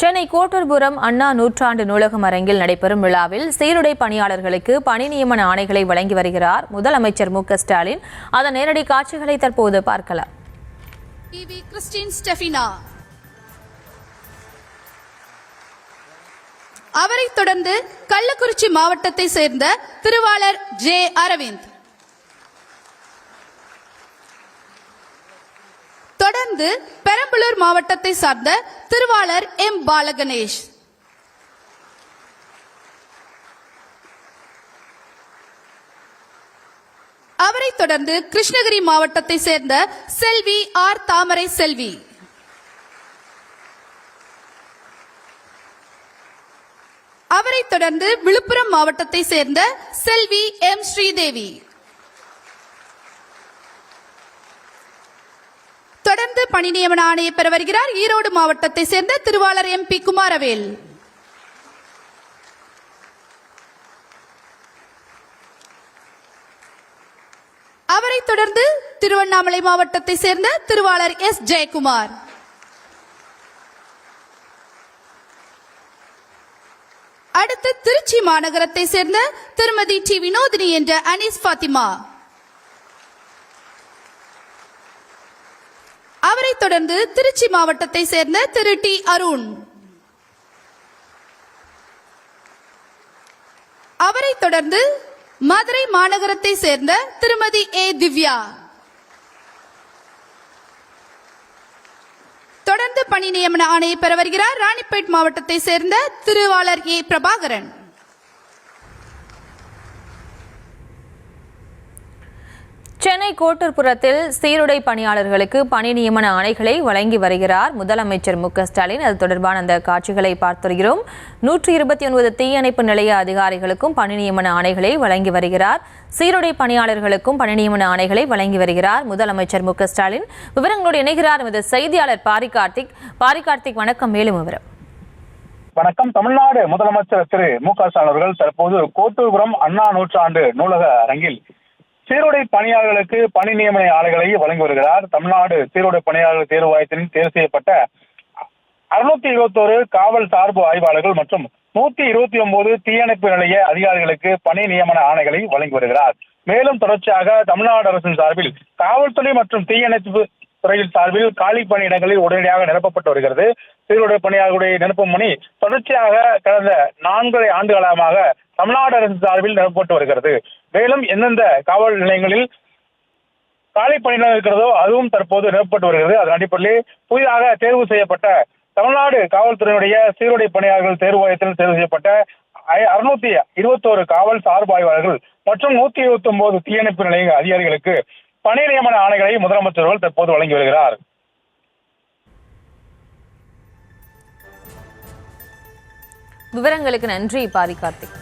சென்னை கோட்டூர்புரம் அண்ணா நூற்றாண்டு நூலகம் அரங்கில் நடைபெறும் விழாவில் சீருடை பணியாளர்களுக்கு பணி நியமன ஆணைகளை வழங்கி வருகிறார் முதலமைச்சர் மு.க.ஸ்டாலின். அதன் நேரடி காட்சிகளை தற்போது பார்க்கலாம். அவரைத் தொடர்ந்து கள்ளக்குறிச்சி மாவட்டத்தை சேர்ந்த திருவாளர் ஜே அரவிந்த், தொடர்ந்து பெரம்பலூர் மாவட்டத்தை சார்ந்த திருவாளர் எம் பாலகணேஷ், அவரைத் தொடர்ந்து கிருஷ்ணகிரி மாவட்டத்தை சேர்ந்த செல்வி ஆர் தாமரை செல்வி, அவரைத் தொடர்ந்து விழுப்புரம் மாவட்டத்தை சேர்ந்த செல்வி எம் ஸ்ரீதேவி, தொடர்ந்து பணி நியமன ஆணையை பெற வருகிறார் ஈரோடு மாவட்டத்தை சேர்ந்த திருவாளர் எம் பி குமாரவேல், அவரைத் தொடர்ந்து திருவண்ணாமலை மாவட்டத்தை சேர்ந்த திருவாளர் எஸ் ஜெயக்குமார், அடுத்து திருச்சி மாநகரத்தை சேர்ந்த திருமதி டி வினோதினி என்ற அனீஸ் பாத்திமா, அவரைத் தொடர்ந்து திருச்சி மாவட்டத்தை சேர்ந்த திரு டி அருண், அவரைத் தொடர்ந்து மதுரை மாநகரத்தை சேர்ந்த திருமதி ஏ திவ்யா, தொடர்ந்து பணி நியமன ஆணையை பெற வருகிறார் ராணிப்பேட் மாவட்டத்தை சேர்ந்த திருவாளர் ஏ பிரபாகரன். சென்னை கோட்டூர்புரத்தில் சீருடை பணியாளர்களுக்கு பணி நியமன ஆணைகளை வழங்கி வருகிறார் முதலமைச்சர் மு.க.ஸ்டாலின். அது தொடர்பான அந்த காட்சிகளை பார்த்துகிறோம். 129 தீயணைப்பு நிலைய அதிகாரிகளுக்கும் பணி நியமன ஆணைகளை வழங்கி வருகிறார். சீருடை பணியாளர்களுக்கும் பணி நியமன ஆணைகளை வழங்கி வருகிறார் முதலமைச்சர் மு.க.ஸ்டாலின். விவரங்களோடு இணைகிறார் எமது செய்தியாளர் பாரிகார்த்திக். பாரிகார்த்திக், வணக்கம். மேலும் விவரம். வணக்கம். தமிழ்நாடு முதலமைச்சர் திரு மு.க.ஸ்டாலின் அவர்கள் தற்போது கோட்டூர்புரம் அண்ணா நூற்றாண்டு நூலக அரங்கில் சீருடை பணியாளர்களுக்கு பணி நியமன ஆணைகளை வழங்கி வருகிறார். தமிழ்நாடு சீருடை பணியாளர்கள் தேர்வு வாரியத்தின் தேர்வு செய்யப்பட்ட 621 காவல் சார்பு ஆய்வாளர்கள் மற்றும் 129 தீயணைப்பு நிலைய அதிகாரிகளுக்கு பணி நியமன ஆணைகளை வழங்கி வருகிறார். மேலும் தொடர்ச்சியாக தமிழ்நாடு அரசின் சார்பில் காவல்துறை மற்றும் தீயணைப்பு துறையில் சார்பில் காலி பணியிடங்களில் உடனடியாக நிரப்பப்பட்டு வருகிறது. சீருடை பணியாளர்களுடைய நிரப்பும் பணி தொடர்ச்சியாக கடந்த 4 ஆண்டுகாலமாக தமிழ்நாடு அரசு சார்பில் நிரப்பப்பட்டு வருகிறது. மேலும் எந்தெந்த காவல் நிலையங்களில் காலி பணியிடம் இருக்கிறதோ அதுவும் தற்போது நிரப்பப்பட்டு வருகிறது. அதன் அடிப்படையில் புதிதாக தேர்வு செய்யப்பட்ட தமிழ்நாடு காவல்துறையினுடைய சீருடை பணியாளர்கள் தேர்வு வாரியத்தில் தேர்வு செய்யப்பட்ட 621 காவல் சார்பு ஆய்வாளர்கள் மற்றும் 129 தீயணைப்பு நிலைய அதிகாரிகளுக்கு பணி நியமன ஆணைகளை முதலமைச்சர்கள் தற்போது வழங்கி வருகிறார். விவரங்களுக்கு நன்றி பாரிகார்த்திக்.